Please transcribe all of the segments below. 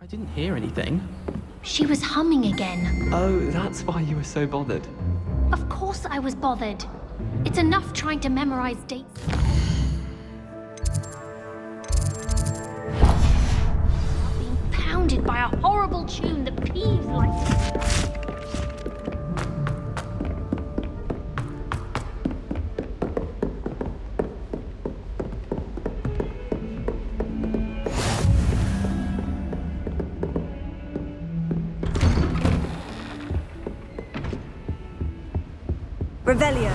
didn't hear anything. She was humming again. Oh, that's why you were so bothered. Of course I was bothered. It's enough trying to memorize dates. Being pounded by a horrible tune that peeves like... Revelio.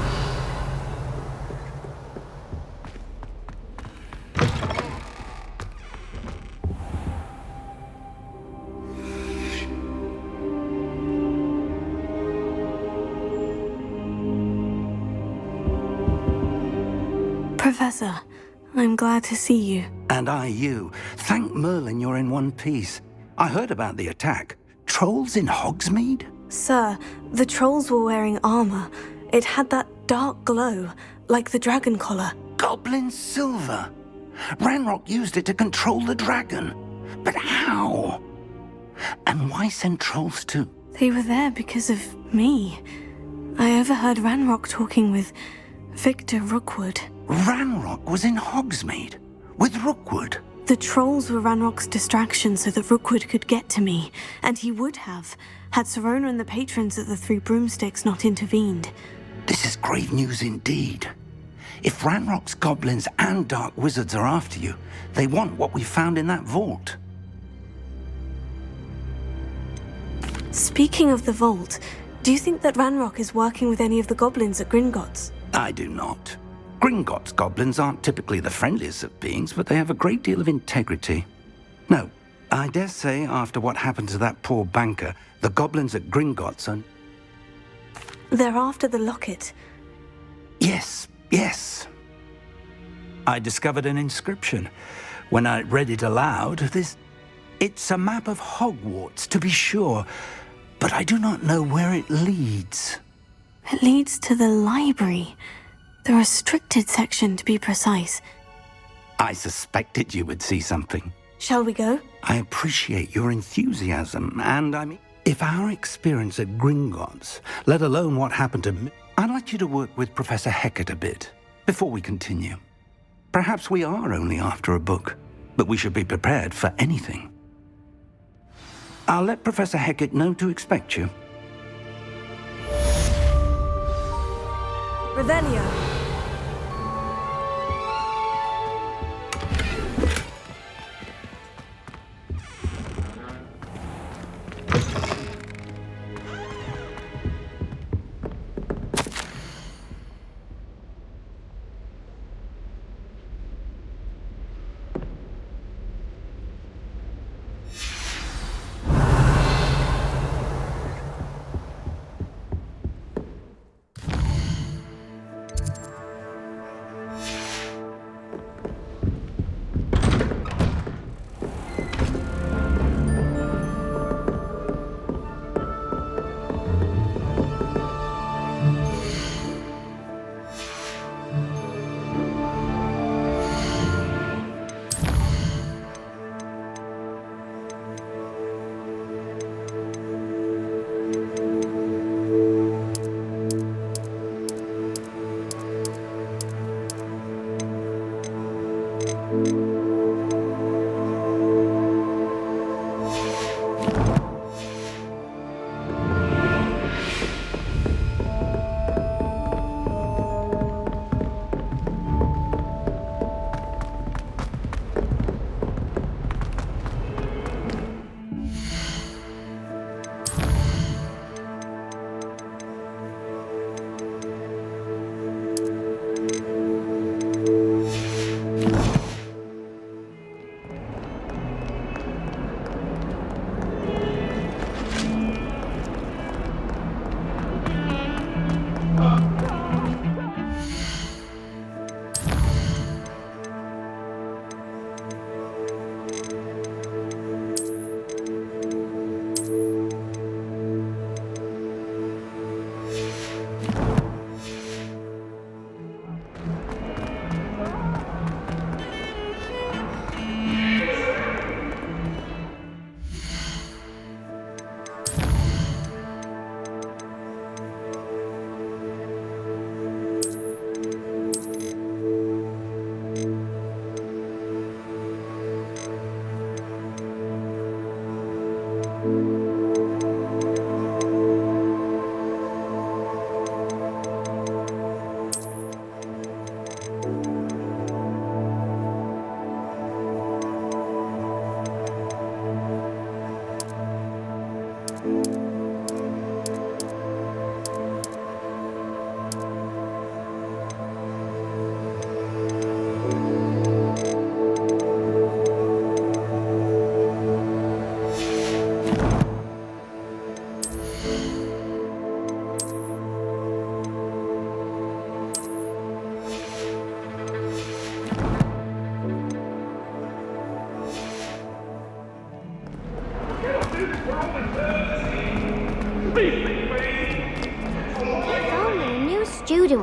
Professor, I'm glad to see you. And I you. Thank Merlin you're in one piece. I heard about the attack. Trolls in Hogsmeade? Sir, the trolls were wearing armor. It had that dark glow, like the dragon collar. Goblin silver. Ranrock used it to control the dragon. But how? And why send trolls too? They were there because of me. I overheard Ranrock talking with Victor Rookwood. Ranrock was in Hogsmeade with Rookwood. The trolls were Ranrock's distraction so that Rookwood could get to me, and he would have, had Serona and the patrons at the Three Broomsticks not intervened. This is grave news indeed. If Ranrock's goblins and dark wizards are after you, they want what we found in that vault. Speaking of the vault, do you think that Ranrock is working with any of the goblins at Gringotts? I do not. Gringotts goblins aren't typically the friendliest of beings, but they have a great deal of integrity. No, I dare say after what happened to that poor banker, the goblins at Gringotts are... They're after the locket. Yes, yes. I discovered an inscription. When I read it aloud, it's a map of Hogwarts, to be sure, but I do not know where it leads. It leads to the library. The restricted section, to be precise. I suspected you would see something. Shall we go? I appreciate your enthusiasm, and I mean, if our experience at Gringotts, let alone what happened to me, I'd like you to work with Professor Hecat a bit before we continue. Perhaps we are only after a book, but we should be prepared for anything. I'll let Professor Hecat know to expect you. Revelio.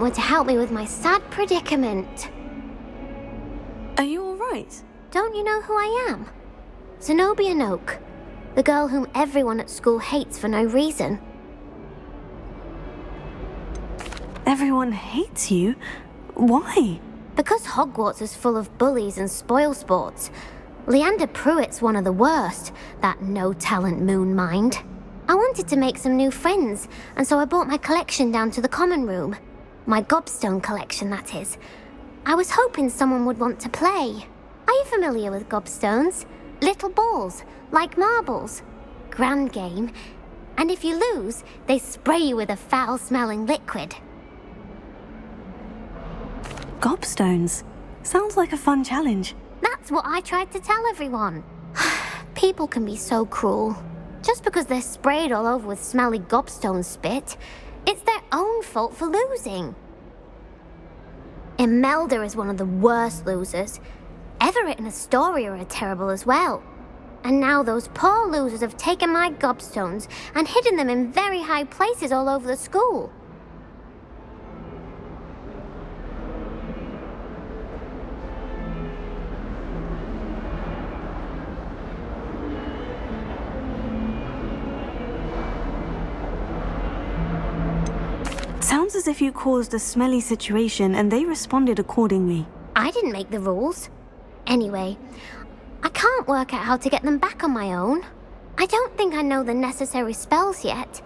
someone to help me with my sad predicament. Are you alright? Don't you know who I am? Zenobia Noak, the girl whom everyone at school hates for no reason. Everyone hates you? Why? Because Hogwarts is full of bullies and spoilsports. Leander Pruitt's one of the worst, that no-talent moon mind. I wanted to make some new friends, and so I brought my collection down to the common room. My gobstone collection, that is. I was hoping someone would want to play. Are you familiar with gobstones? Little balls, like marbles. Grand game. And if you lose, they spray you with a foul-smelling liquid. Gobstones. Sounds like a fun challenge. That's what I tried to tell everyone. People can be so cruel. Just because they're sprayed all over with smelly gobstone spit, it's their own fault for losing. Imelda is one of the worst losers. Everett and Astoria are terrible as well. And now those poor losers have taken my gobstones and hidden them in very high places all over the school. Sounds as if you caused a smelly situation and they responded accordingly. I didn't make the rules. Anyway, I can't work out how to get them back on my own. I don't think I know the necessary spells yet.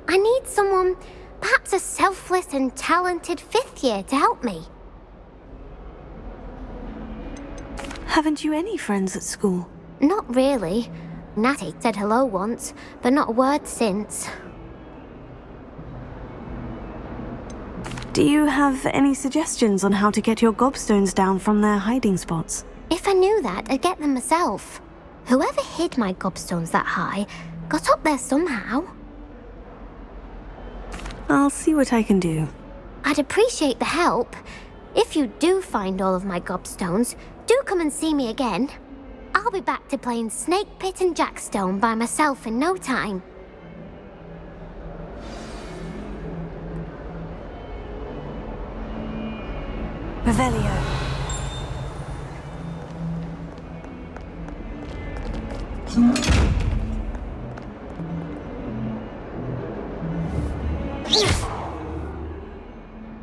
I need someone, perhaps a selfless and talented fifth year to help me. Haven't you any friends at school? Not really. Natty said hello once, but not a word since. Do you have any suggestions on how to get your gobstones down from their hiding spots? If I knew that, I'd get them myself. Whoever hid my gobstones that high got up there somehow. I'll see what I can do. I'd appreciate the help. If you do find all of my gobstones, do come and see me again. I'll be back to playing Snake Pit and Jackstone by myself in no time. Revelio.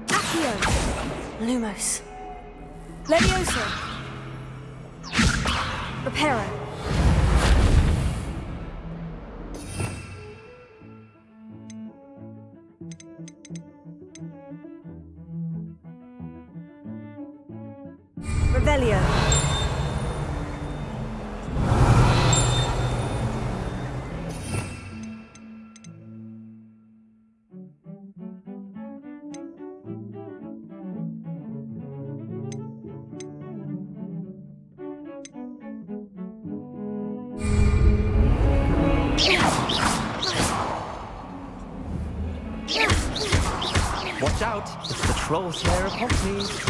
Accio. Lumos. Levioso. Reparo. Revelio. Watch out! It's the Troll Slayer of Hogsmeade.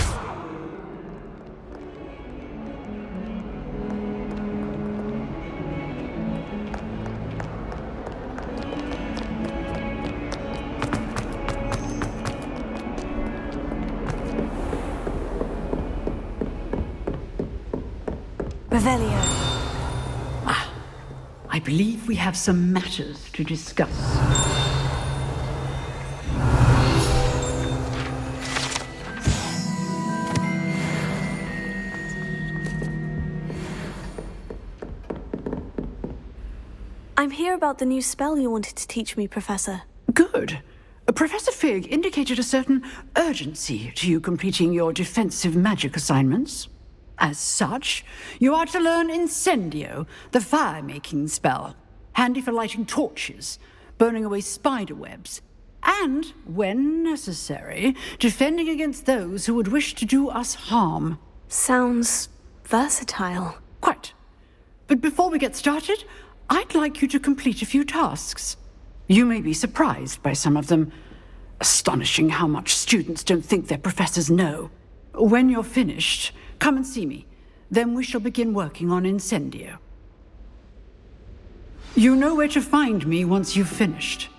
Revelio. I believe we have some matters to discuss. I'm here about the new spell you wanted to teach me, Professor. Good. Professor Fig indicated a certain urgency to you completing your defensive magic assignments. As such, you are to learn Incendio, the fire-making spell, handy for lighting torches, burning away spider webs, and, when necessary, defending against those who would wish to do us harm. Sounds versatile. Quite. But before we get started, I'd like you to complete a few tasks. You may be surprised by some of them. Astonishing how much students don't think their professors know. When you're finished, come and see me. Then we shall begin working on Incendio. You know where to find me once you've finished.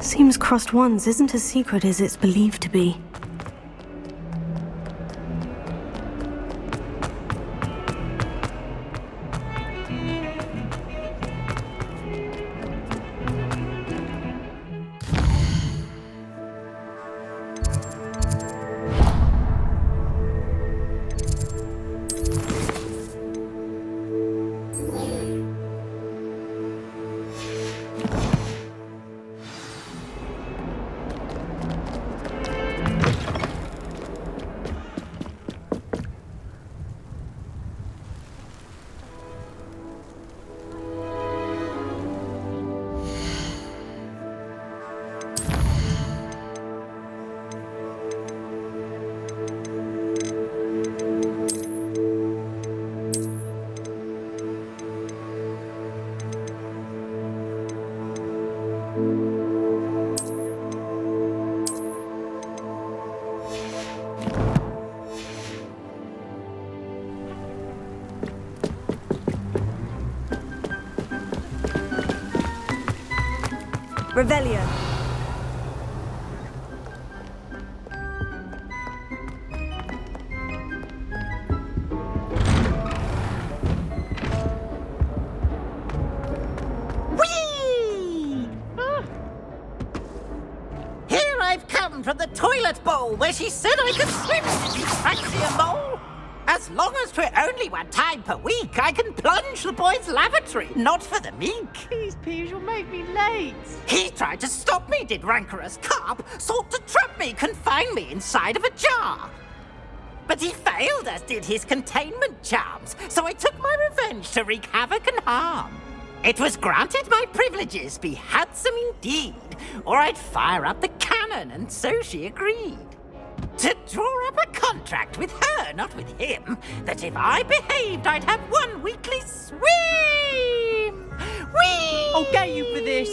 Seems Crossed Wands isn't as secret as it's believed to be. Revelio. Whee! Here I've come from the toilet bowl where she said I could swim. Fancy a mole? As long as 'twere only one time per week, I can plunge the boy's lavatory, not for the meek. These peas will make me late. He tried to stop me, did rancorous carp, sought to trap me, confine me inside of a jar. But he failed, as did his containment charms, so I took my revenge to wreak havoc and harm. It was granted my privileges be handsome indeed, or I'd fire up the cannon, and so she agreed. To draw up a contract with her, not with him, that if I behaved, I'd have one weekly swim! Whee! I'll get you for this.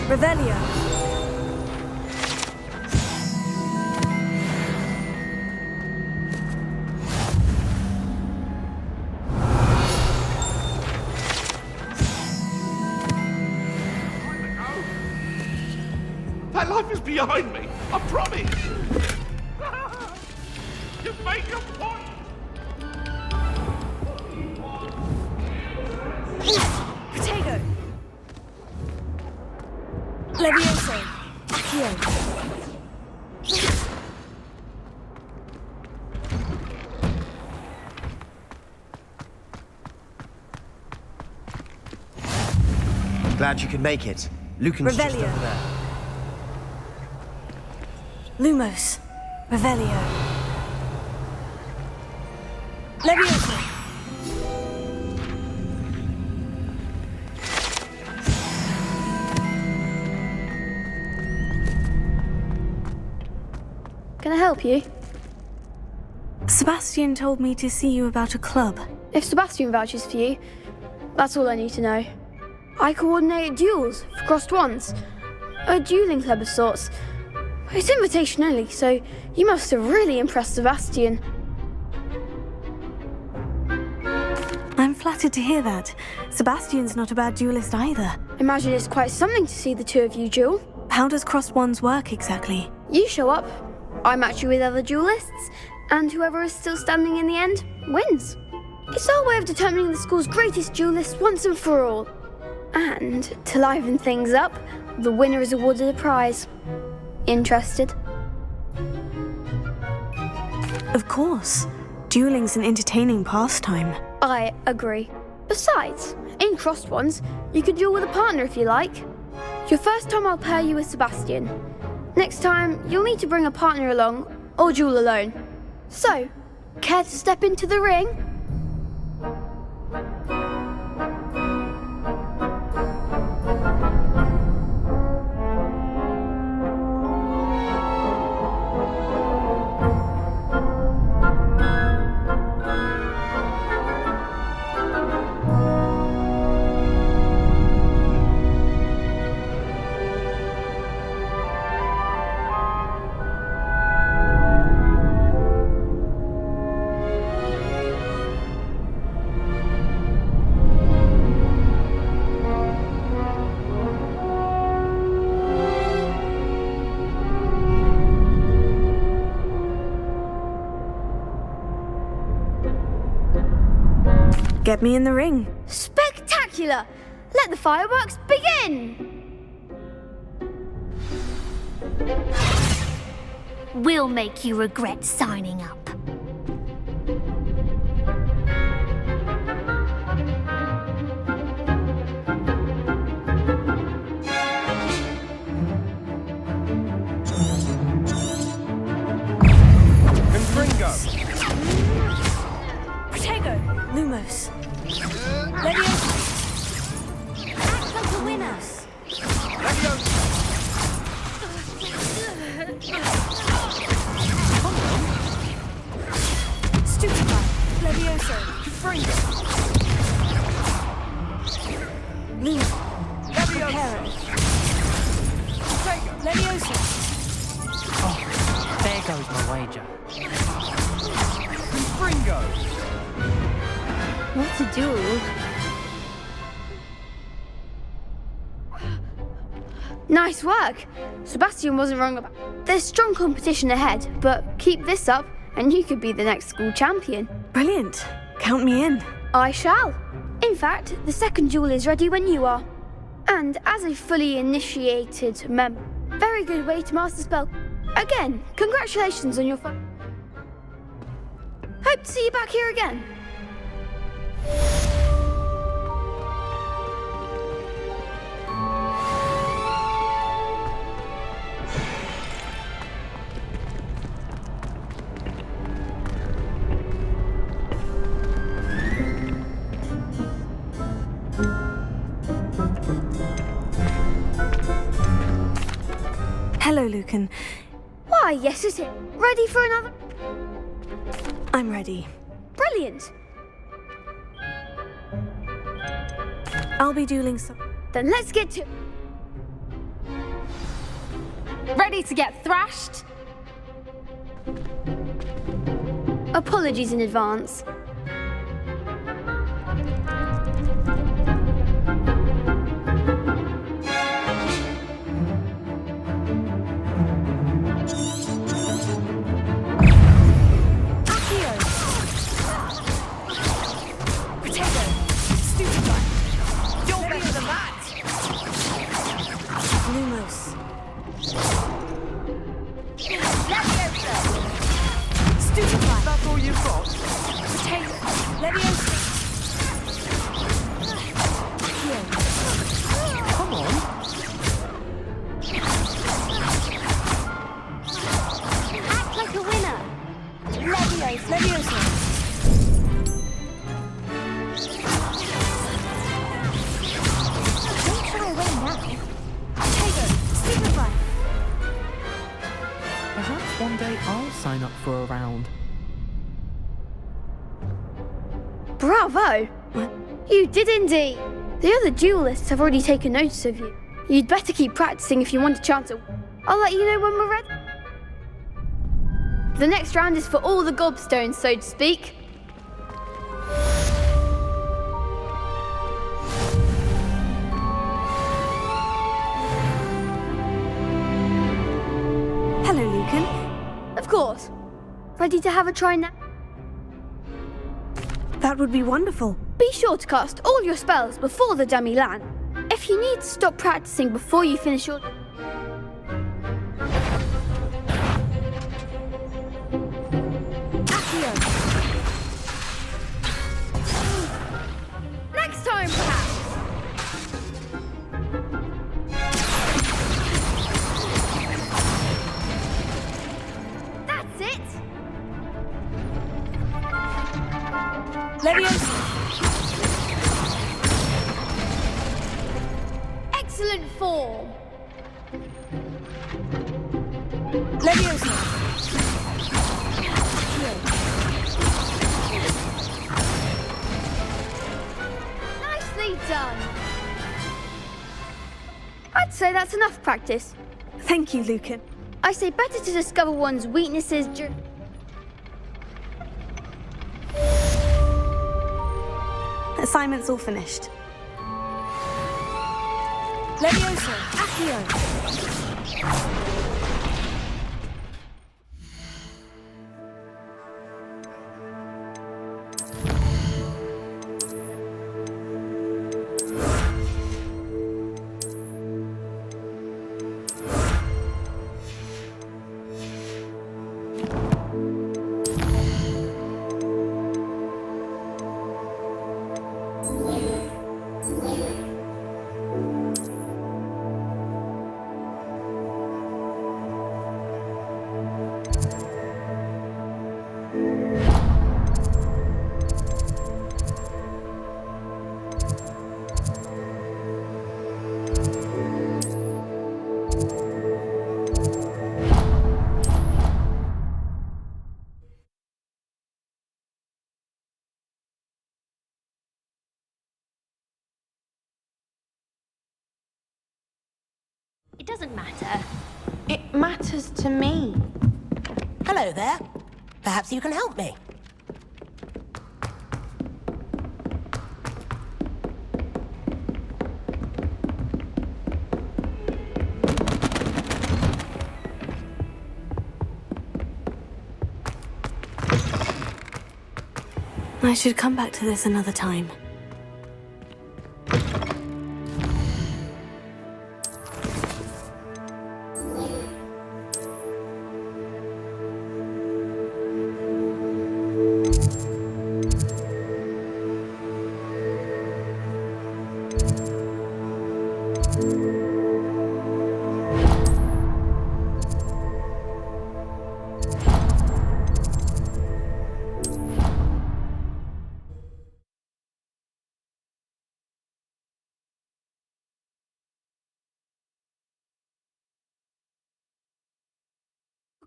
Revelio. That life is behind me, I promise! You've made your point! Potato. Levioso. Accio. Glad you could make it. Lucan's just Revelio. over there. Lumos. Revelio. Levioso. Can I help you? Sebastian told me to see you about a club. If Sebastian vouches for you, that's all I need to know. I coordinate duels for Crossed Wands. A dueling club of sorts. It's invitation only, so you must have really impressed Sebastian. I'm flattered to hear that. Sebastian's not a bad duelist either. Imagine it's quite something to see the two of you duel. How does Crossed Wands work exactly? You show up, I match you with other duelists, and whoever is still standing in the end wins. It's our way of determining the school's greatest duelist once and for all. And to liven things up, the winner is awarded a prize. Interested? Of course. Dueling's an entertaining pastime. I agree. Besides, in Crossed Wands, you could duel with a partner if you like. Your first time I'll pair you with Sebastian. Next time, you'll need to bring a partner along, or duel alone. So, care to step into the ring? Get me in the ring. Spectacular! Let the fireworks begin! We'll make you regret signing up. Protego. Lumos. Leviosa. Act like a winner. Stupefy. Leviosa. Lumos. Preparo. Leviosa. There goes my wager. What to do? Nice work! Sebastian wasn't wrong about... There's strong competition ahead, but keep this up and you could be the next school champion. Brilliant. Count me in. I shall. In fact, the second duel is ready when you are. And as a fully initiated member, very good way to master spell. Again, congratulations on your fun. Hope to see you back here again. Hello, Lucan. Why, yes, is it? Ready for another? I'm ready. Brilliant. I'll be dueling some... Then let's get to... Ready to get thrashed? Apologies in advance. Lumos. Stupefy. That's all you've got? Protego. Leviosa. Come on. Act like a winner. Leviosa. Don't try away now. Protego. Stupefy. Perhaps one day I'll sign up for a round. Bravo! You did indeed. The other duelists have already taken notice of you. You'd better keep practicing if you want a chance at... I'll let you know when we're ready. The next round is for all the gobstones, so to speak. Hello, Lucan. Of course. Ready to have a try now? That would be wonderful. Be sure to cast all your spells before the dummy land. If you need to stop practicing before you finish your... Next time, perhaps. That's it. Leviosa. Excellent form. Leviosa. Nicely done. I'd say that's enough practice. Thank you, Lucan. I say better to discover one's weaknesses during... Assignment's all finished. Leviosa. Accio. It doesn't matter. It matters to me. Hello there. Perhaps you can help me. I should come back to this another time.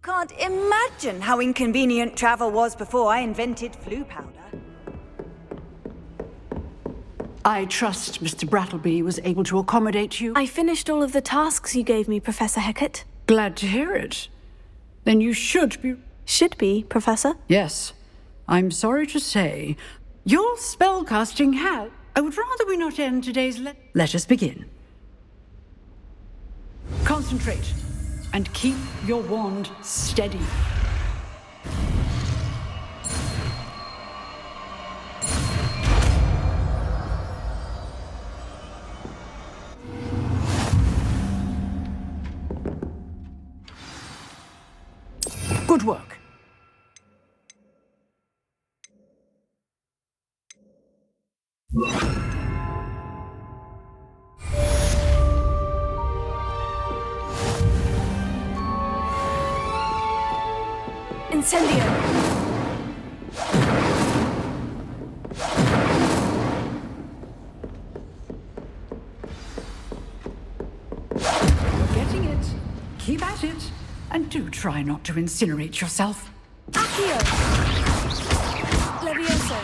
Can't imagine how inconvenient travel was before I invented flu powder. I trust Mr. Brattleby was able to accommodate you. I finished all of the tasks you gave me, Professor Hecat. Glad to hear it. Then you should be... Should be, Professor? Yes. I'm sorry to say, your spellcasting has... I would rather we not end today's Let us begin. Concentrate. And keep your wand steady. Good work. Incendio! You're getting it. Keep at it. And do try not to incinerate yourself. Accio! Levioso!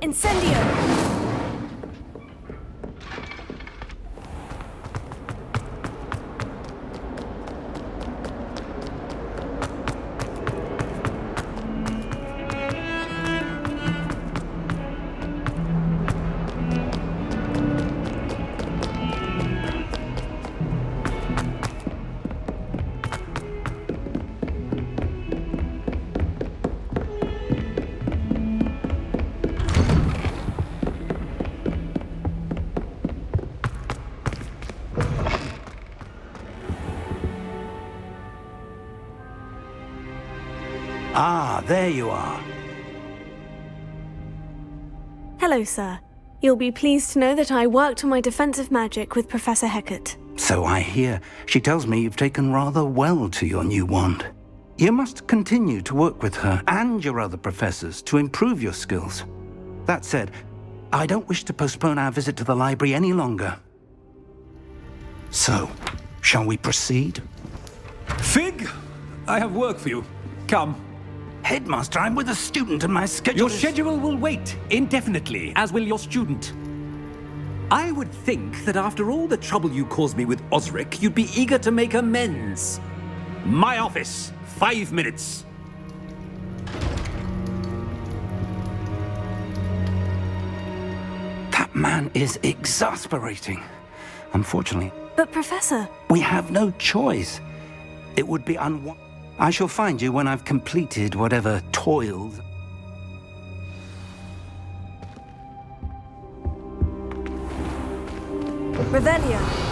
Incendio! Ah, there you are. Hello, sir. You'll be pleased to know that I worked on my defensive magic with Professor Hecat. So I hear. She tells me you've taken rather well to your new wand. You must continue to work with her and your other professors to improve your skills. That said, I don't wish to postpone our visit to the library any longer. So, shall we proceed? Fig, I have work for you. Come. Headmaster, I'm with a student and my schedule Your schedule will wait indefinitely, as will your student. I would think that after all the trouble you caused me with Osric, you'd be eager to make amends. My office, 5 minutes. That man is exasperating. Unfortunately, But, Professor... we have no choice. It would be unwise. I shall find you when I've completed whatever toils. Revelio.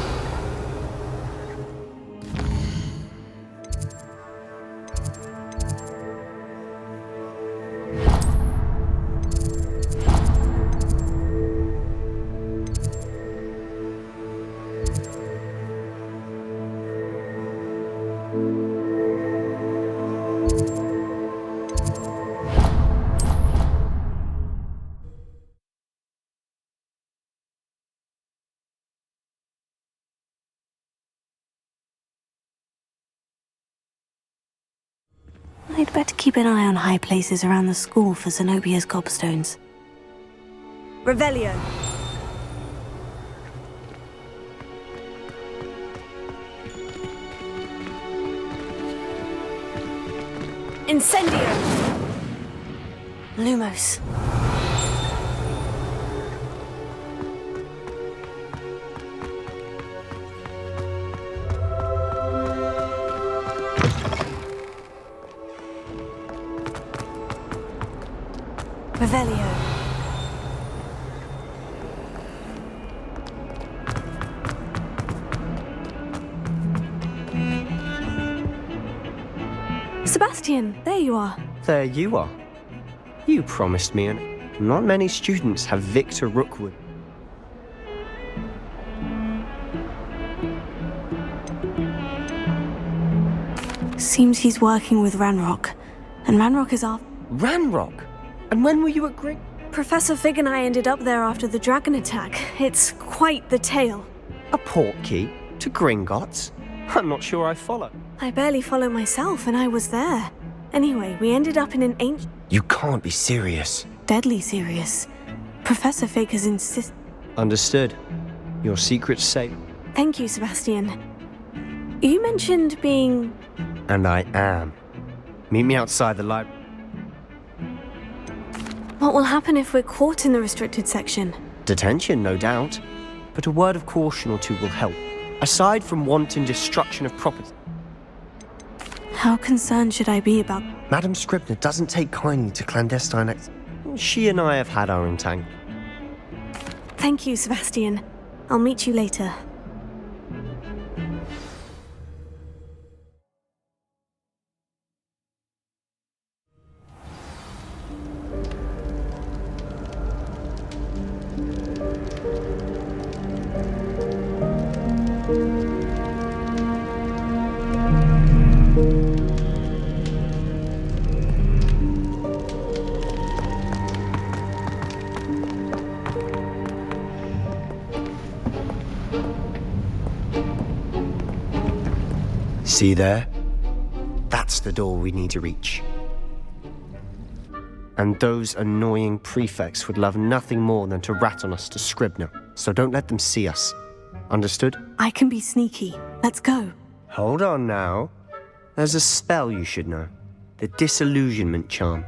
I'd better keep an eye on high places around the school for Zenobia's gobstones. Revelio. Incendio! Lumos. Revelio. Sebastian, there you are. There you are. You promised me, and not many students have Victor Rookwood. Seems he's working with Ranrock, and Ranrock is our... Ranrock? And when were you at Gring? Professor Fig and I ended up there after the dragon attack. It's quite the tale. A portkey to Gringotts? I'm not sure I follow. I barely follow myself, and I was there. Anyway, we ended up in an ancient... You can't be serious. Deadly serious. Professor Fig has insisted... Understood. Your secret's safe. Thank you, Sebastian. You mentioned being... And I am. Meet me outside the library. What will happen if we're caught in the restricted section? Detention, no doubt. But a word of caution or two will help. Aside from wanton destruction of property. How concerned should I be about... Madame Scribner doesn't take kindly to clandestine acts. She and I have had our entanglement. Thank you, Sebastian. I'll meet you later. See there? That's the door we need to reach. And those annoying prefects would love nothing more than to rat on us to Scribner, so don't let them see us. Understood? I can be sneaky. Let's go. Hold on now. There's a spell you should know. The Disillusionment Charm.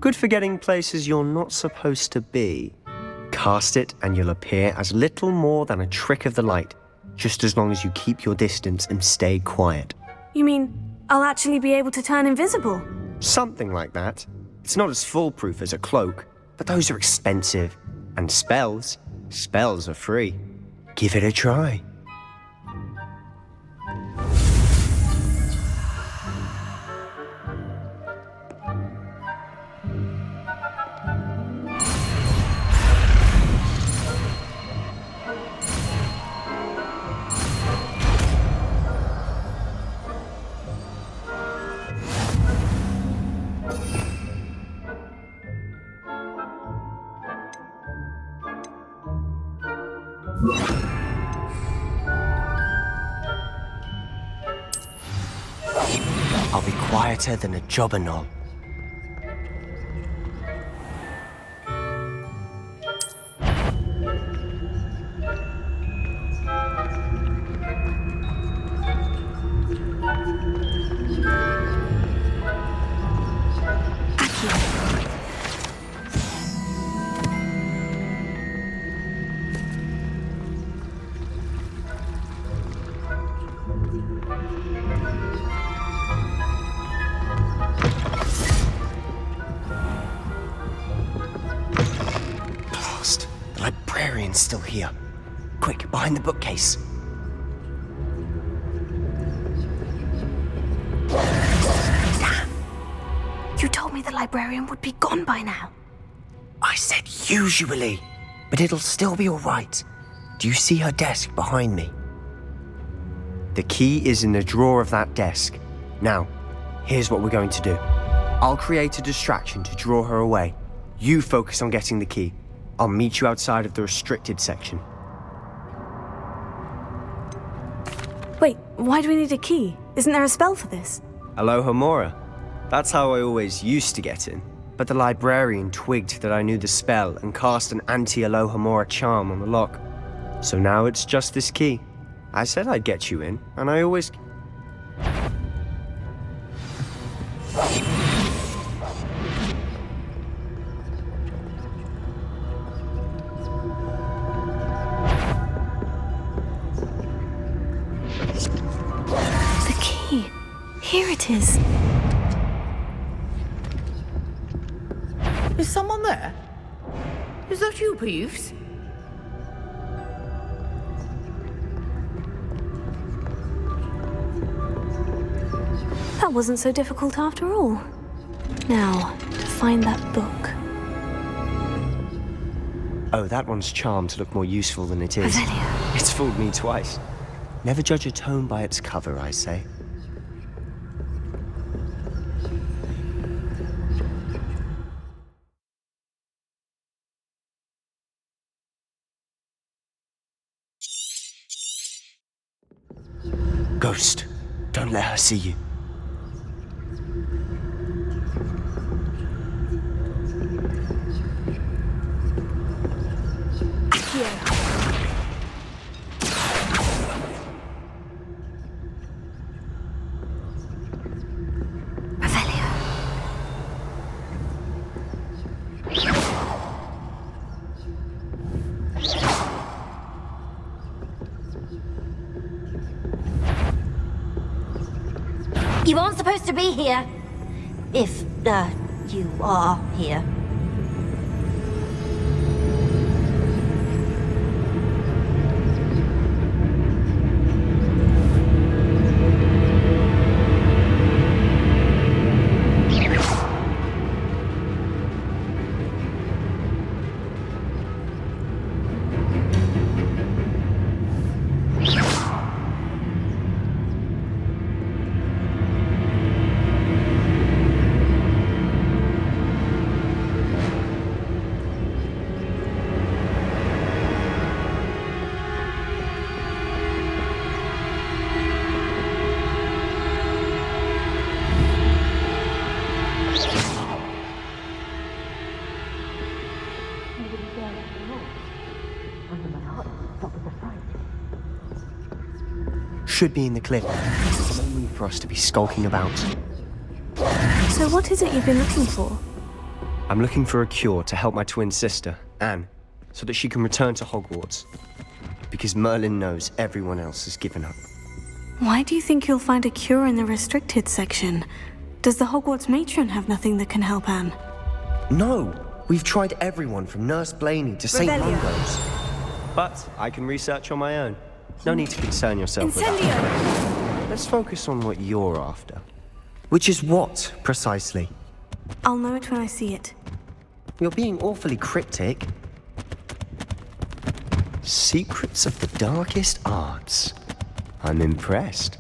Good for getting places you're not supposed to be. Cast it and you'll appear as little more than a trick of the light, just as long as you keep your distance and stay quiet. You mean I'll actually be able to turn invisible? Something like that. It's not as foolproof as a cloak, but those are expensive. And spells are free. Give it a try. I'll be quieter than a jobberknoll. Still here. Quick, behind the bookcase. You told me the librarian would be gone by now. I said usually, but it'll still be all right. Do you see her desk behind me? The key is in the drawer of that desk. Now, here's what we're going to do. I'll create a distraction to draw her away. You focus on getting the key. I'll meet you outside of the restricted section. Wait, why do we need a key? Isn't there a spell for this? Alohomora. That's how I always used to get in. But the librarian twigged that I knew the spell and cast an anti-Alohomora charm on the lock. So now it's just this key. I said I'd get you in, and I always... Is someone there? Is that you, Peeves? That wasn't so difficult after all. Now, find that book. Oh, that one's charmed to look more useful than it is. It's fooled me twice. Never judge a tome by its cover, I say. Ghost, don't let her see you. You aren't supposed to be here. If, you are here. Should be in the cliff. No need for us to be skulking about. So what is it you've been looking for? I'm looking for a cure to help my twin sister, Anne, so that she can return to Hogwarts. Because Merlin knows everyone else has given up. Why do you think you'll find a cure in the restricted section? Does the Hogwarts matron have nothing that can help Anne? No! We've tried everyone from Nurse Blaney to St. Mungo's. But I can research on my own. No need to concern yourself with that. Let's focus on what you're after. Which is what, precisely? I'll know it when I see it. You're being awfully cryptic. Secrets of the darkest arts. I'm impressed.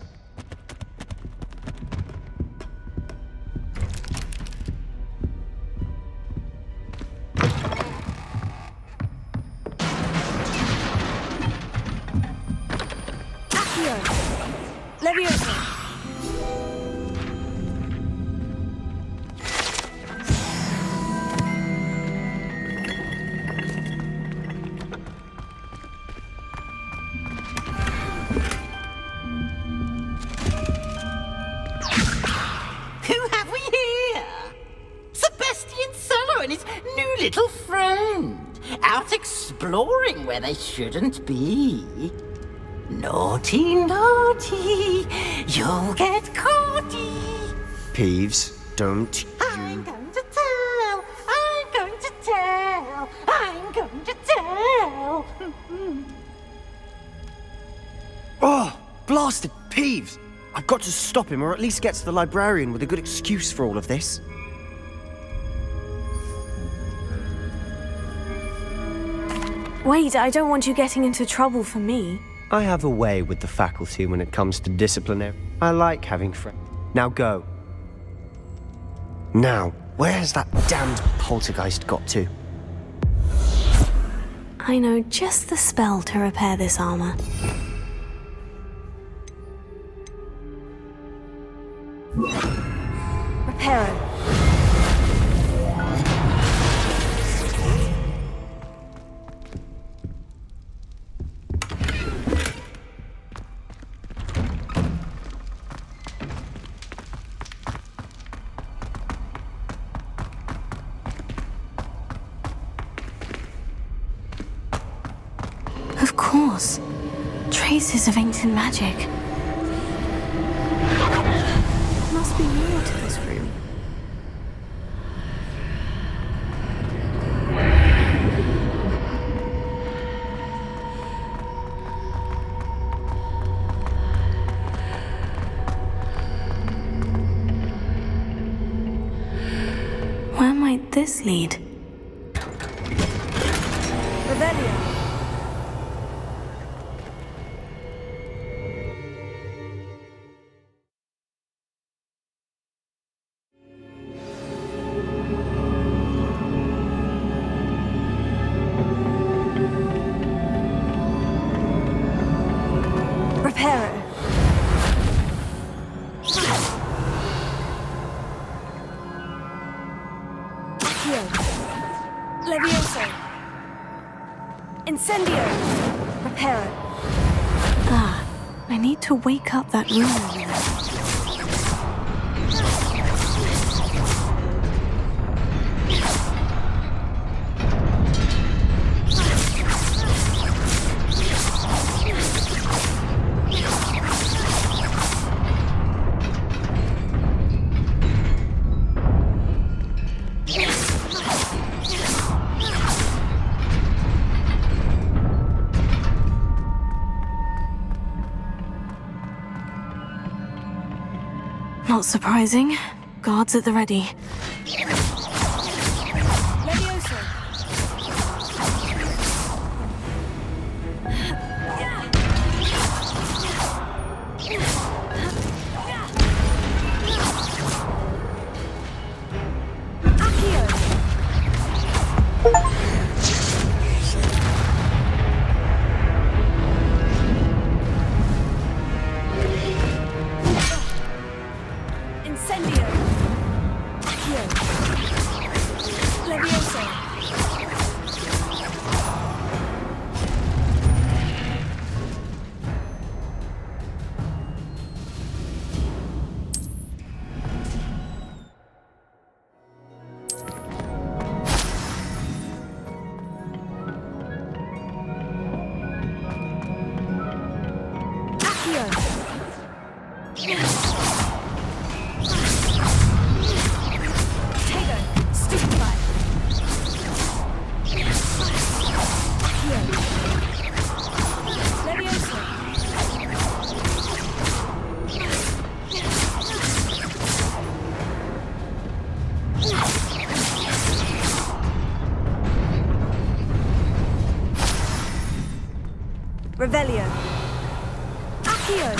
Exploring where they shouldn't be. Naughty, naughty, you'll get caughty. Peeves, don't you... I'm going to tell, I'm going to tell, I'm going to tell. Oh, blasted Peeves! I've got to stop him, or at least get to the librarian with a good excuse for all of this. Wait, I don't want you getting into trouble for me. I have a way with the faculty when it comes to disciplinary. I like having friends. Now go. Now, where's that damned poltergeist got to? I know just the spell to repair this armor. Repair it. Of course. Traces of ancient magic. Must be more to this room. Where might this lead? Revelio. Reparo. Accio. Levioso. Incendio. Reparo. Ah, I need to wake up that room over there. Not surprising. Guards at the ready. Levioso. Accio. Incendio. Accio. Levioso. Accio. Potato. Stupefy. Accio. Levioso. Revelio. Accio.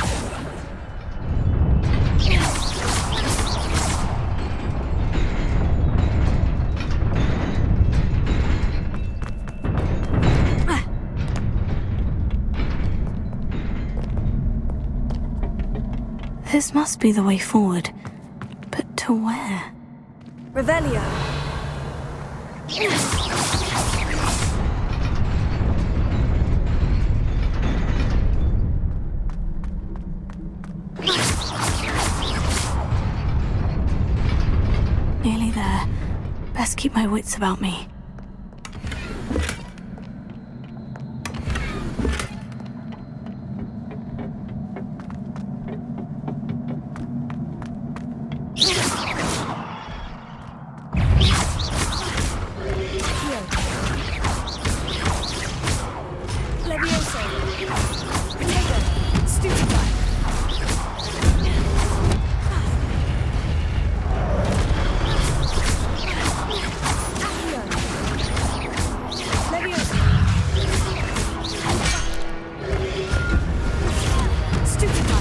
This must be the way forward. But to where? Revelio. Nearly there. Best keep my wits about me. Levioso. Potato. Stupefy. Accio. Levioso. Stupefy.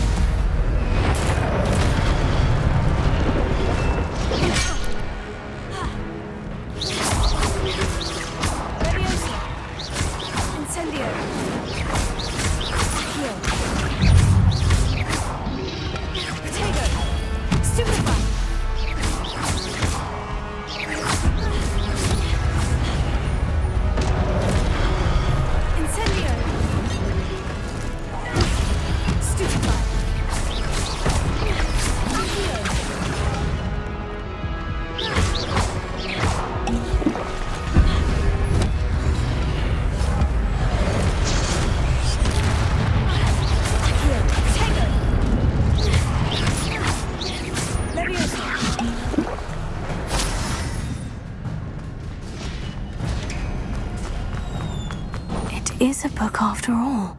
Levioso. Incendio. Accio. Potato. Stupefy. Incendio. Stupefy. Accio. It is a book after all.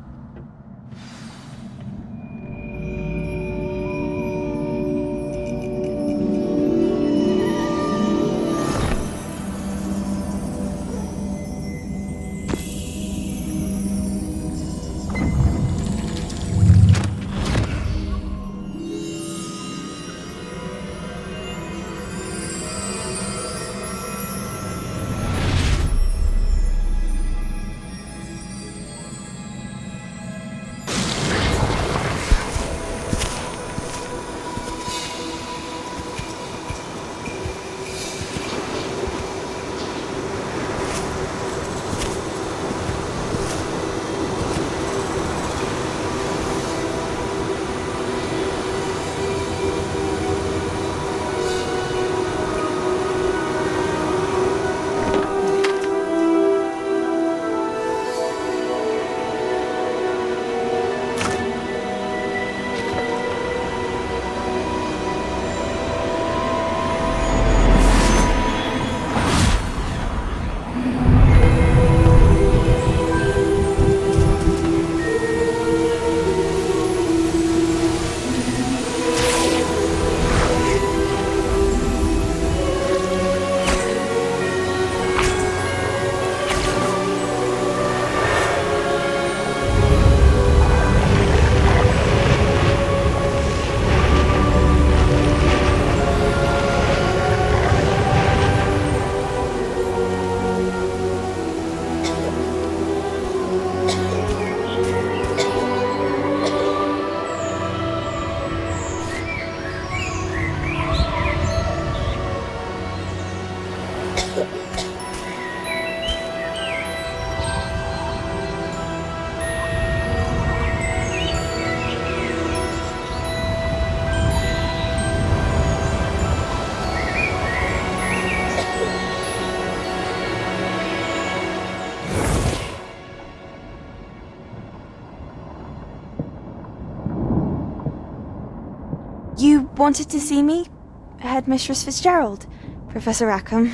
wanted to see me? Headmistress Fitzgerald, Professor Rackham.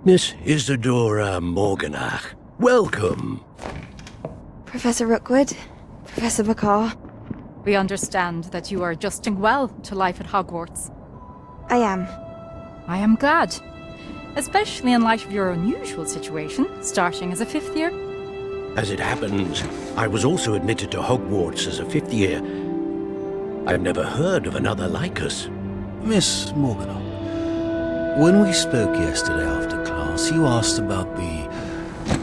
Miss Isadora Morganach, welcome. Professor Rookwood, Professor Bakar. We understand that you are adjusting well to life at Hogwarts. I am. I am glad. Especially in light of your unusual situation, starting as a 5th year. As it happens, I was also admitted to Hogwarts as a 5th year. I've never heard of another like us. Miss Morganach, when we spoke yesterday after class, you asked about the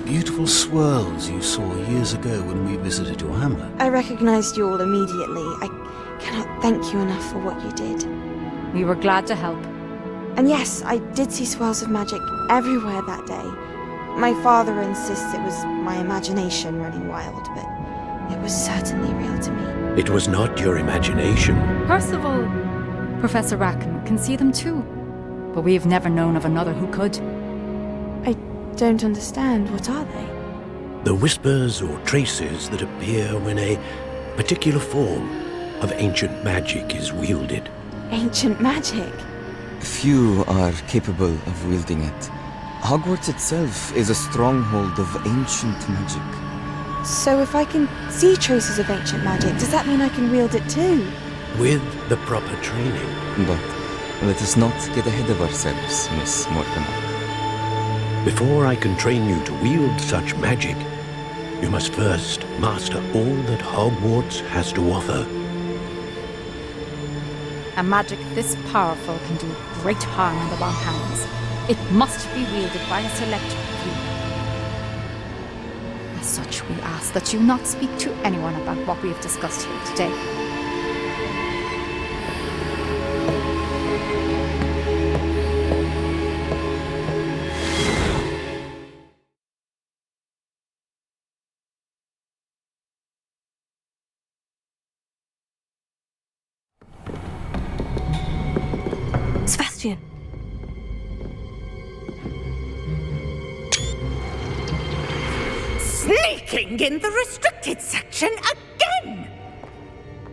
beautiful swirls you saw years ago when we visited your hamlet. I recognized you all immediately. I cannot thank you enough for what you did. We were glad to help. And yes, I did see swirls of magic everywhere that day. My father insists it was my imagination running wild, but it was certainly real to me. It was not your imagination. Percival, Professor Rackham can see them too. But we have never known of another who could. I don't understand. What are they? The whispers or traces that appear when a particular form of ancient magic is wielded. Ancient magic? Few are capable of wielding it. Hogwarts itself is a stronghold of ancient magic. So if I can see traces of ancient magic, does that mean I can wield it too? With the proper training. But let us not get ahead of ourselves, Miss Morganach. Before I can train you to wield such magic, you must first master all that Hogwarts has to offer. A magic this powerful can do great harm in the wrong hands. It must be wielded by a select few. As such, we ask that you not speak to anyone about what we have discussed here today. Sebastian. Sneaking in the restricted section again!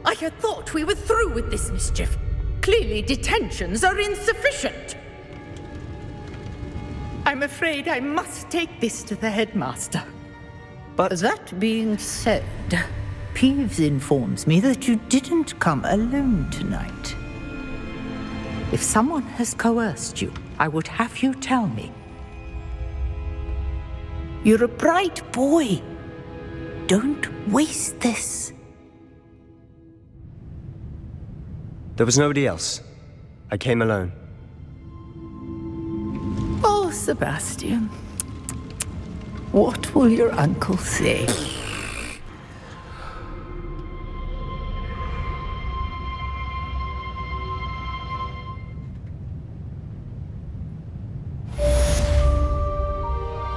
I had thought we were through with this mischief. Clearly detentions are insufficient. I'm afraid I must take this to the headmaster. But that being said, Peeves informs me that you didn't come alone tonight. If someone has coerced you, I would have you tell me. You're a bright boy. Don't waste this. There was nobody else. I came alone. Oh, Sebastian. What will your uncle say?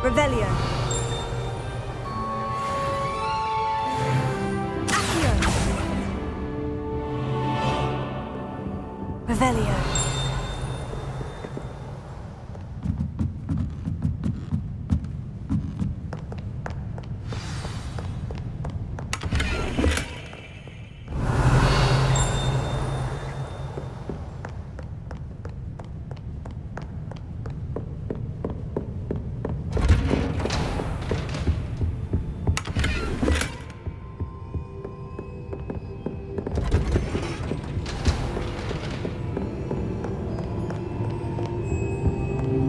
Revelio. Accio. Revelio.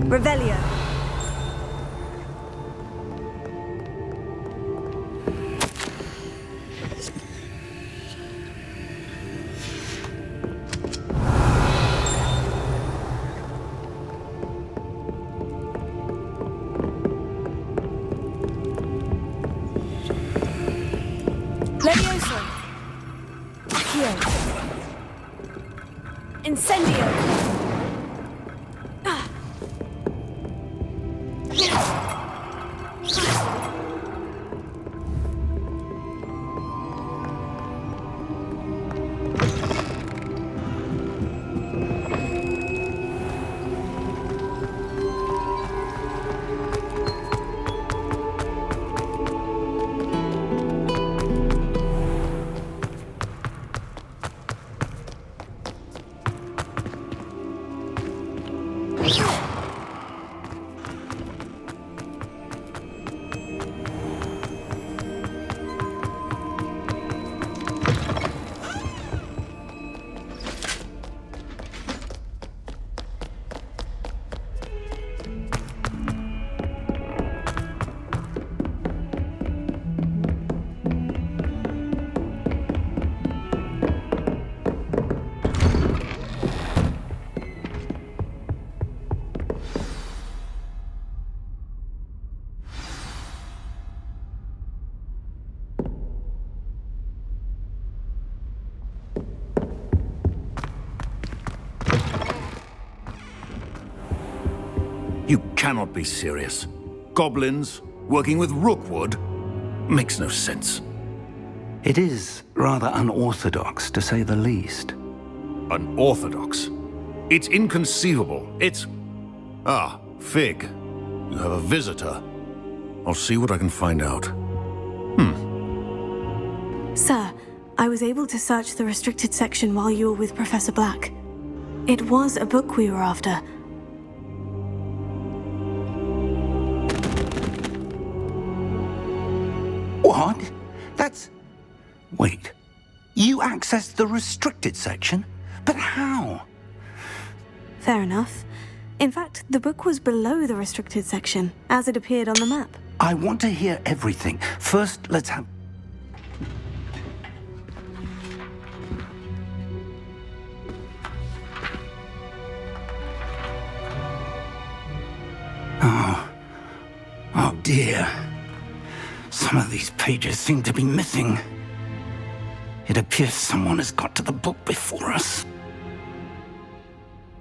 Revelio. Levioso. Accio. Incendio. You cannot be serious. Goblins working with Rookwood? Makes no sense. It is rather unorthodox, to say the least. Unorthodox? It's inconceivable. It's... Ah, Fig. You have a visitor. I'll see what I can find out. Sir, I was able to search the restricted section while you were with Professor Black. It was a book we were after. What? That's... Wait. You accessed the restricted section? But how? Fair enough. In fact, the book was below the restricted section, as it appeared on the map. I want to hear everything. First, let's have... Oh dear. Some of these pages seem to be missing. It appears someone has got to the book before us.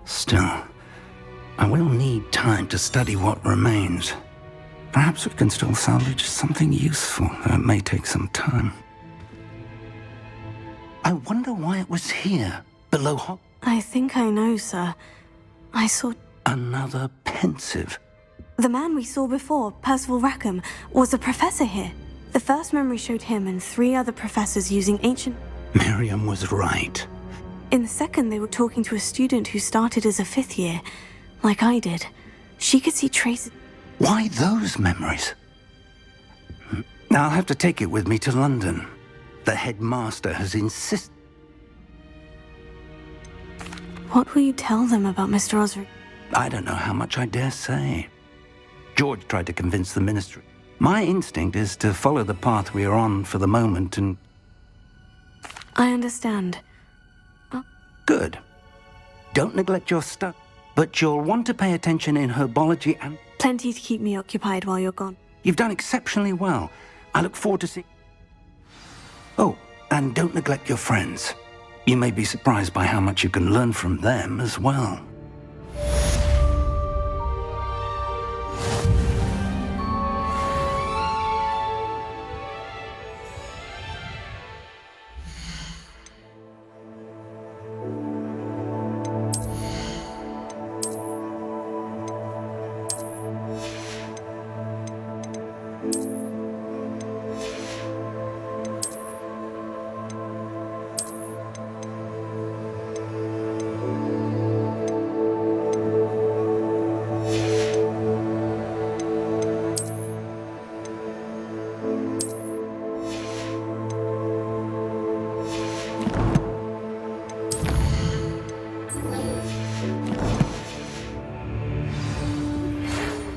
Still, I will need time to study what remains. Perhaps we can still salvage something useful, though it may take some time. I wonder why it was here, below I think I know, sir. I saw... Another pensive. The man we saw before, Percival Rackham, was a professor here. The first memory showed him and 3 other professors using ancient... Miriam was right. In the second, they were talking to a student who started as a 5th year, like I did. She could see traces... Why those memories? I'll have to take it with me to London. The headmaster has insisted... What will you tell them about Mr. Osric? I don't know how much I dare say. George tried to convince the ministry. My instinct is to follow the path we are on for the moment and... I understand. Good. Don't neglect your stuff, but you'll want to pay attention in herbology and... Plenty to keep me occupied while you're gone. You've done exceptionally well. I look forward to seeing... Oh, and don't neglect your friends. You may be surprised by how much you can learn from them as well.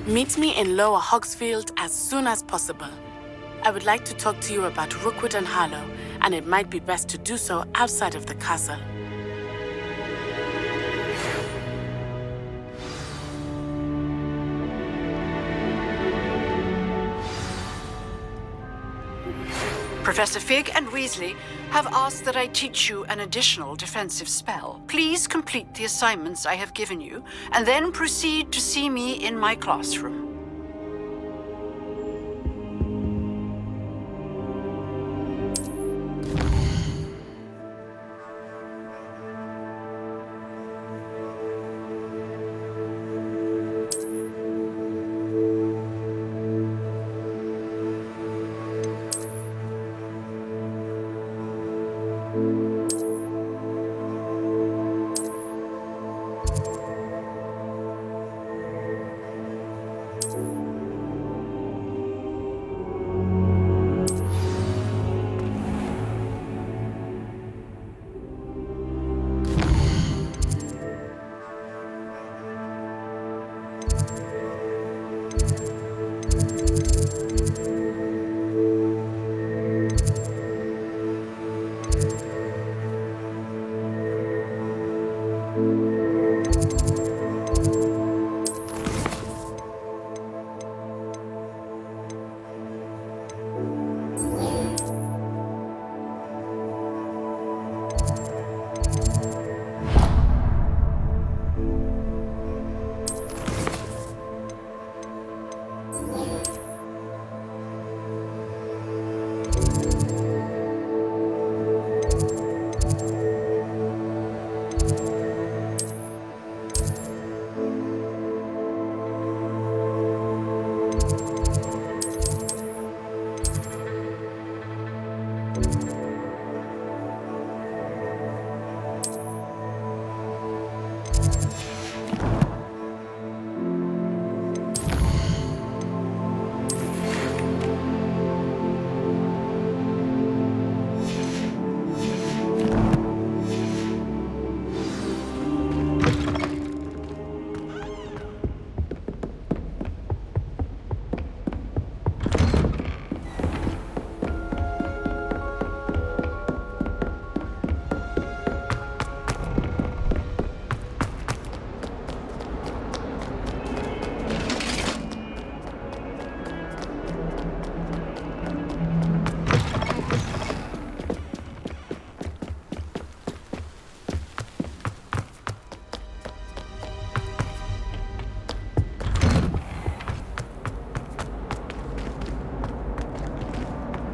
Meet me in Lower Hogsfield as soon as possible. I would like to talk to you about Rookwood and Harlow, and it might be best to do so outside of the castle. Professor Fig and Weasley have asked that I teach you an additional defensive spell. Please complete the assignments I have given you, and then proceed to see me in my classroom.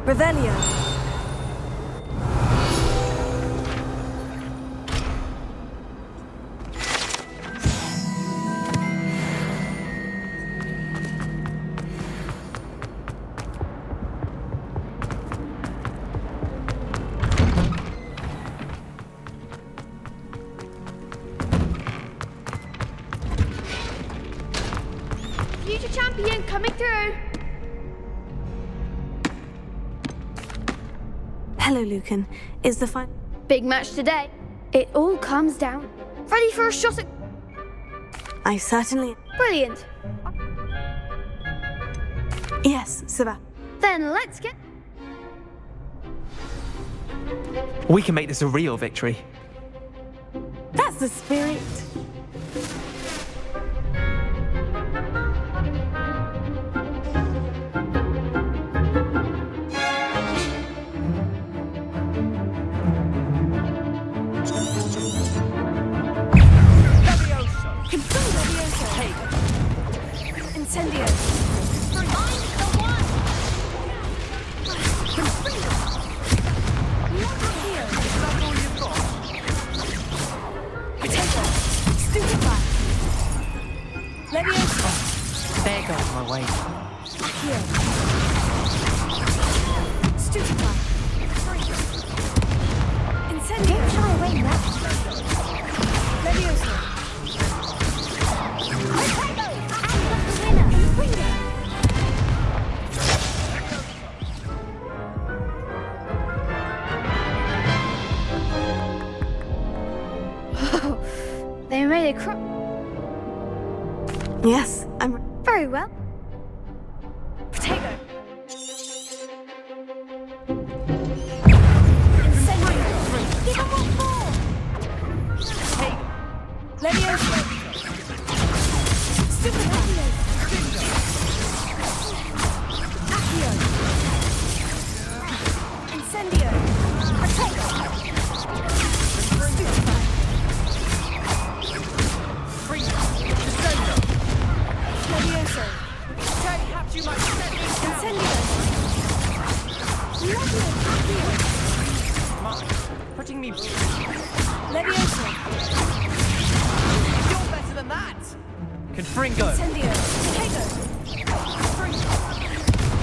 Revelio. Future champion coming through. Hello, Lucan. Is the final... Big match today. It all comes down. Ready for a shot at... I certainly... Brilliant. Yes, Seba. Then let's get... We can make this a real victory. That's the spirit. Incendio. Stupefy. Leviosa. There goes my way. Here. Stupefy. Incendio. Don't shy away now. Leviosa. They made a crop. Yes, I'm... Very well. Potato. Give him what for? Hey. Leviosa. Stupefy. Accio. Incendio. Potato. Stupefy. Leviosa. Perhaps you might set me down. Incendio. Lovely. Accio. Putting me... Leviosa. You're better than that! Confringo! Incendio. Potato.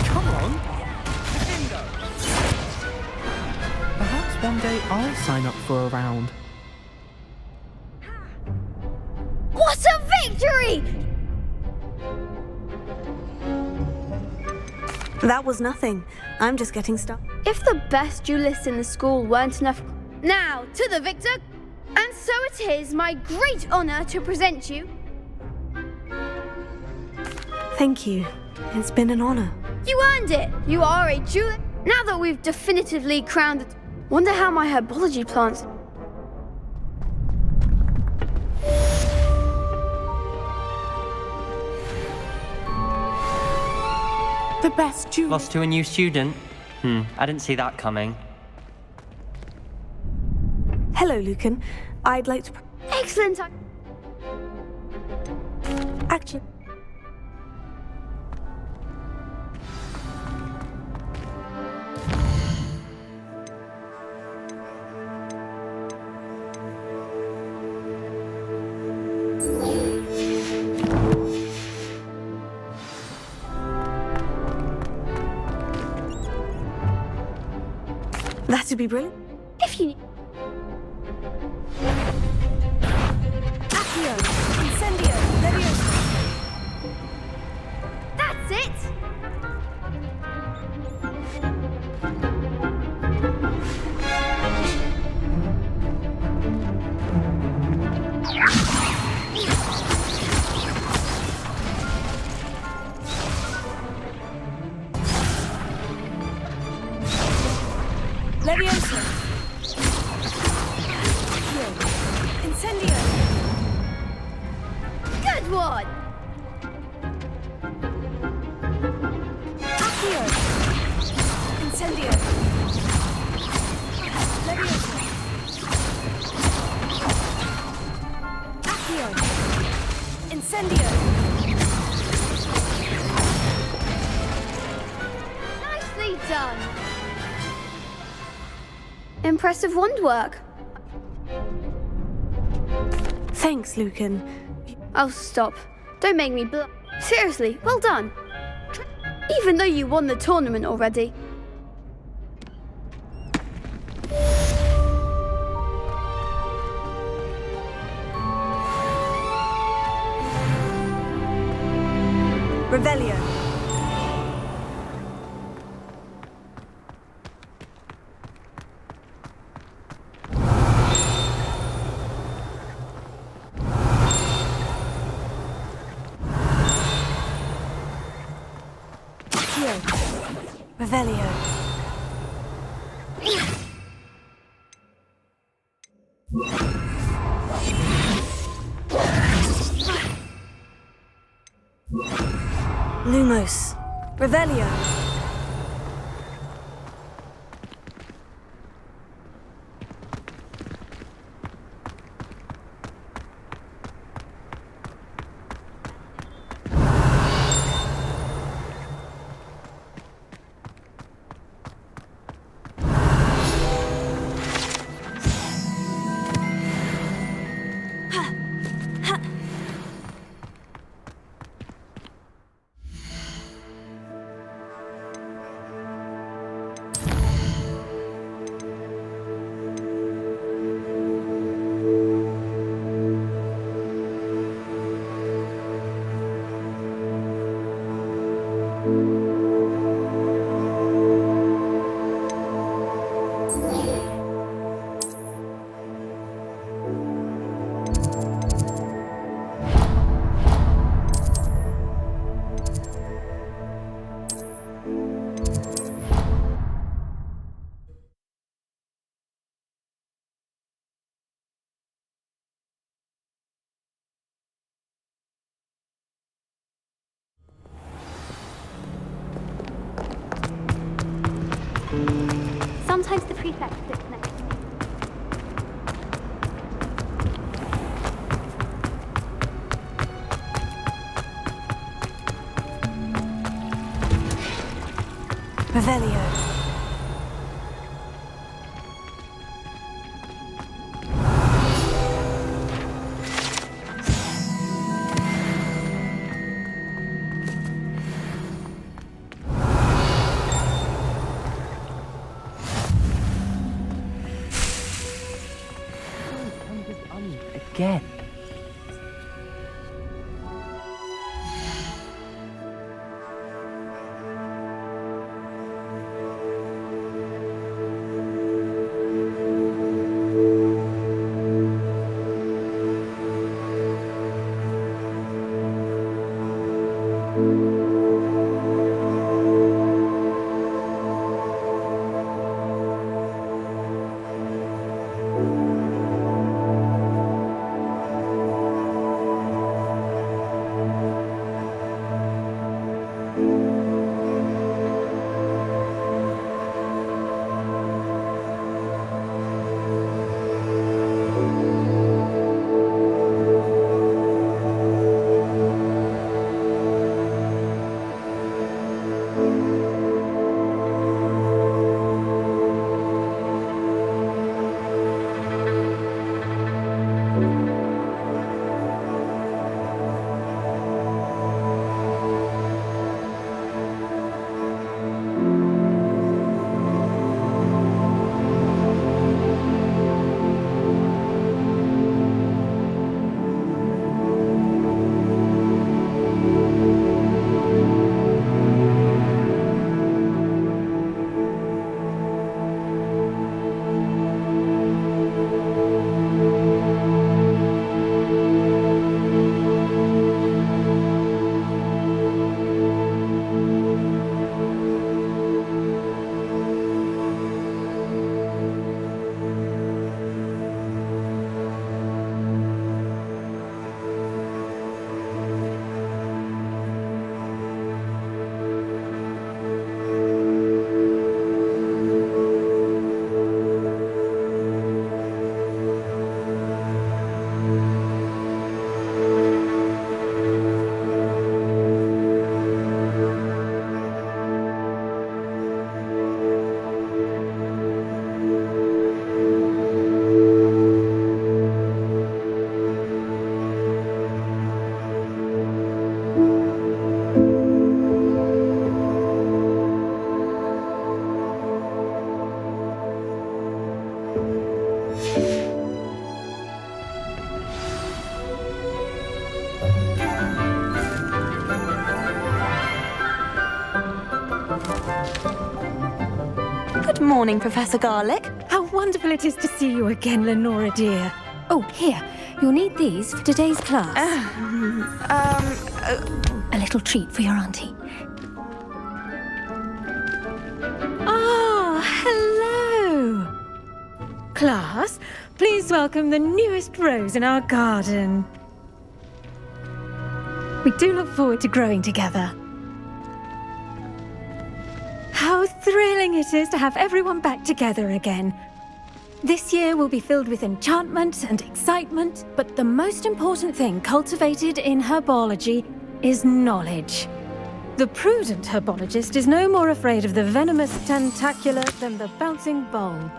Come on! Confringo! Perhaps one day I'll sign up for a round. What a victory! That was nothing. I'm just getting started. If the best duelists in the school weren't enough... Now, to the victor! And so it is my great honor to present you... Thank you. It's been an honor. You earned it! You are a duelist. Now that we've definitively crowned it... Wonder how my herbology plants... The best duelist. Lost to a new student? I didn't see that coming. Hello, Lucan. I'd like to... Excellent! Actually... That'd be brilliant. If you need... Accio. Incendio. Leviosa. That's it! Leviosa. Accio. Incendio. Good one! Accio. Incendio. Leviosa. Accio. Incendio. Nicely done! Impressive wand work. Thanks, Lucan. Oh, stop. Don't make me Seriously, well done. Even though you won the tournament already. Revelio. Revelio. Lumos. Revelio. Sometimes the prefect sits next to me. Revelio. Again. Good morning, Professor Garlick. How wonderful it is to see you again, Lenora dear. Oh, here. You'll need these for today's class. A little treat for your auntie. Ah, hello. Class, please welcome the newest rose in our garden. We do look forward to growing together. How thrilling it is to have everyone back together again. This year will be filled with enchantment and excitement, but the most important thing cultivated in herbology is knowledge. The prudent herbologist is no more afraid of the venomous tentacula than the bouncing bulb.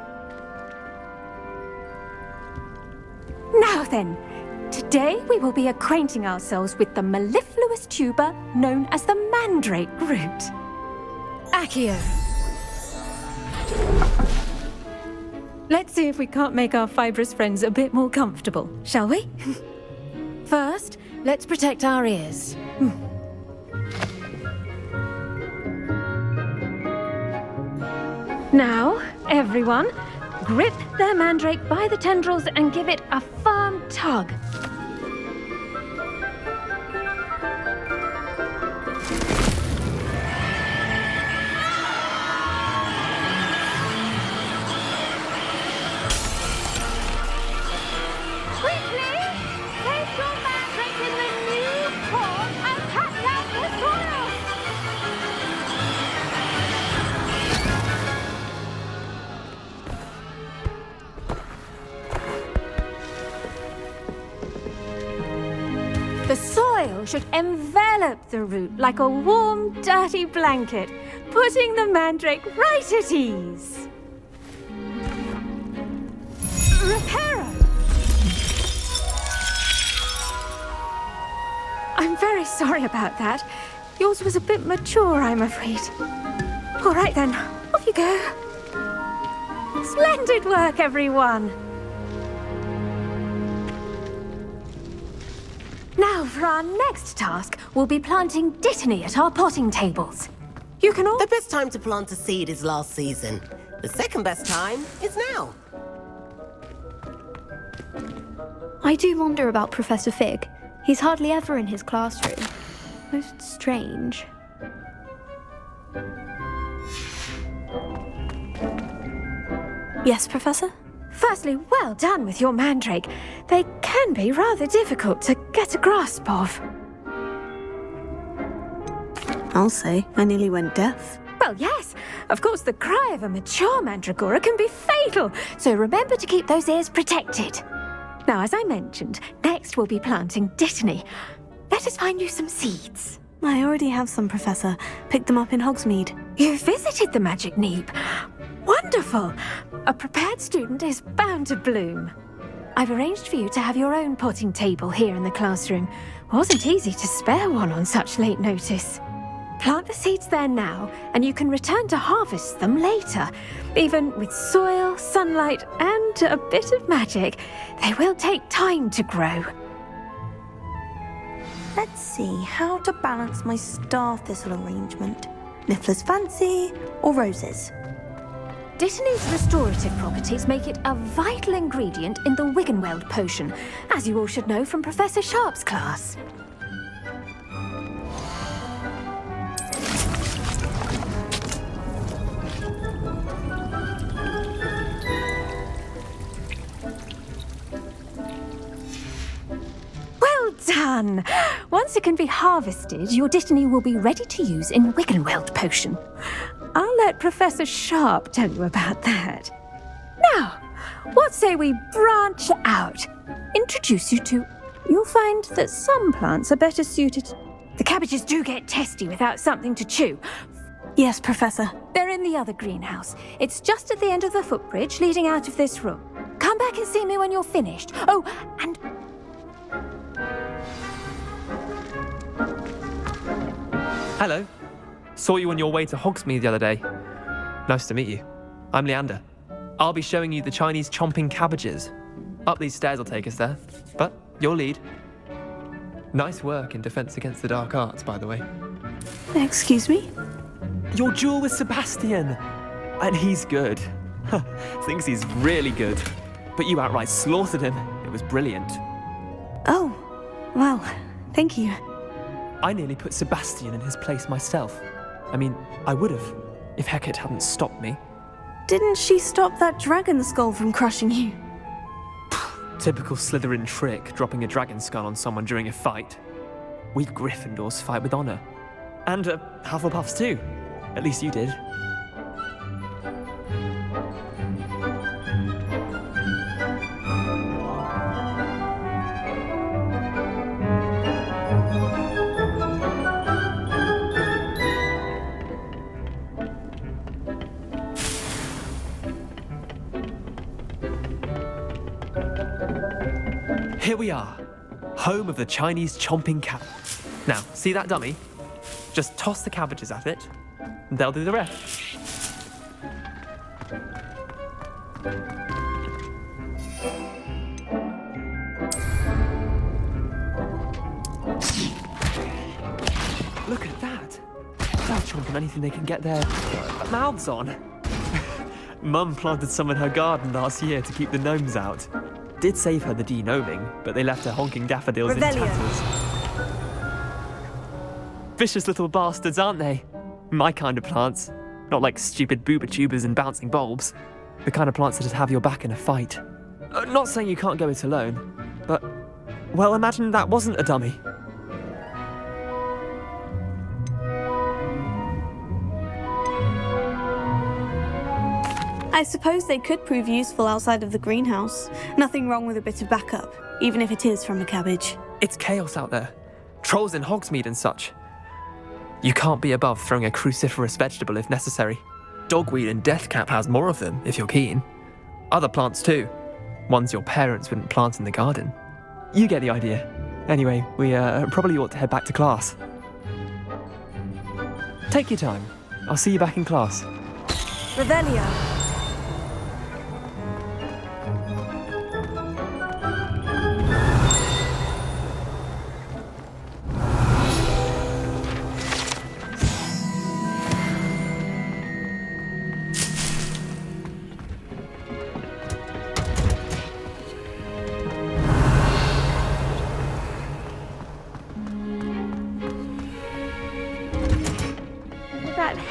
Now then, today we will be acquainting ourselves with the mellifluous tuber known as the mandrake root. Accio. Let's see if we can't make our fibrous friends a bit more comfortable, shall we? First, let's protect our ears. Now, everyone, grip their mandrake by the tendrils and give it a firm tug. The soil should envelop the root like a warm, dirty blanket, putting the mandrake right at ease. Reparo! I'm very sorry about that. Yours was a bit mature, I'm afraid. All right then, off you go. Splendid work, everyone! Now, for our next task, we'll be planting Dittany at our potting tables. You can all... The best time to plant a seed is last season. The second best time is now. I do wonder about Professor Fig. He's hardly ever in his classroom. Most strange. Yes, Professor? Firstly, well done with your mandrake. They can be rather difficult to get a grasp of. I'll say, I nearly went deaf. Well, yes. Of course, the cry of a mature mandragora can be fatal, so remember to keep those ears protected. Now, as I mentioned, next we'll be planting Dittany. Let us find you some seeds. I already have some, Professor. Picked them up in Hogsmeade. You visited the Magic Neep. Wonderful! A prepared student is bound to bloom. I've arranged for you to have your own potting table here in the classroom. Wasn't easy to spare one on such late notice. Plant the seeds there now, and you can return to harvest them later. Even with soil, sunlight, and a bit of magic, they will take time to grow. Let's see how to balance my star thistle arrangement. Niffler's fancy or roses? Dittany's restorative properties make it a vital ingredient in the Wiggenweld potion, as you all should know from Professor Sharp's class. Well done! Once it can be harvested, your Dittany will be ready to use in Wiggenweld potion. I'll let Professor Sharp tell you about that. Now, what say we branch out? Introduce you to... You'll find that some plants are better suited... The cabbages do get testy without something to chew. Yes, Professor. They're in the other greenhouse. It's just at the end of the footbridge leading out of this room. Come back and see me when you're finished. Oh, and... Hello. Saw you on your way to Hogsmeade the other day. Nice to meet you. I'm Leander. I'll be showing you the Chinese chomping cabbages. Up these stairs will take us there, but you'll lead. Nice work in Defense Against the Dark Arts, by the way. Excuse me? Your duel with Sebastian! And he's good. Thinks he's really good. But you outright slaughtered him. It was brilliant. Oh, well, thank you. I nearly put Sebastian in his place myself. I mean, I would have, if Hecate hadn't stopped me. Didn't she stop that dragon skull from crushing you? Typical Slytherin trick, dropping a dragon skull on someone during a fight. We Gryffindors fight with honor. And Hufflepuffs too. At least you did. Here we are, home of the Chinese chomping cat. Now, see that dummy? Just toss the cabbages at it, and they'll do the rest. Look at that. They'll chomp on anything they can get their mouths on. Mum planted some in her garden last year to keep the gnomes out. Did save her the de-gnoming, but they left her honking daffodils in tatters. Vicious little bastards, aren't they? My kind of plants. Not like stupid booba tubers and bouncing bulbs. The kind of plants that just have your back in a fight. Not saying you can't go it alone, but, well, imagine that wasn't a dummy. I suppose they could prove useful outside of the greenhouse. Nothing wrong with a bit of backup, even if it is from a cabbage. It's chaos out there. Trolls in Hogsmeade and such. You can't be above throwing a cruciferous vegetable if necessary. Dogweed and deathcap has more of them, if you're keen. Other plants too. Ones your parents wouldn't plant in the garden. You get the idea. Anyway, we probably ought to head back to class. Take your time. I'll see you back in class. Revelio.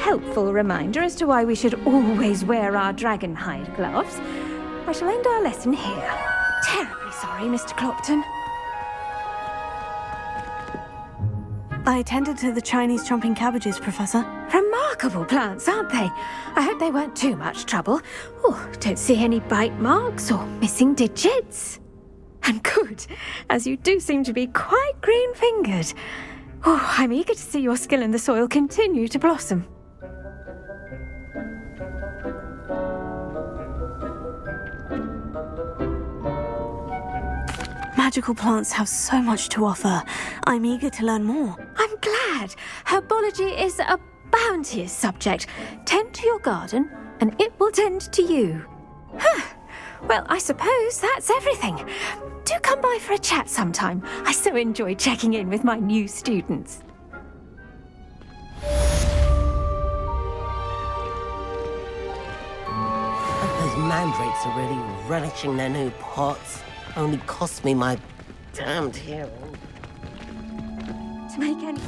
Helpful reminder as to why we should always wear our dragon hide gloves. I shall end our lesson here. Terribly sorry, Mr. Clopton. I attended to the Chinese chomping cabbages, Professor. Remarkable plants, aren't they? I hope they weren't too much trouble. Oh, don't see any bite marks or missing digits. And good, as you do seem to be quite green-fingered. Oh, I'm eager to see your skill in the soil continue to blossom. Magical plants have so much to offer. I'm eager to learn more. I'm glad. Herbology is a bounteous subject. Tend to your garden, and it will tend to you. Well, I suppose that's everything. Do come by for a chat sometime. I so enjoy checking in with my new students. Those mandrakes are really relishing their new pots. Only cost me my damned hearing. To make any...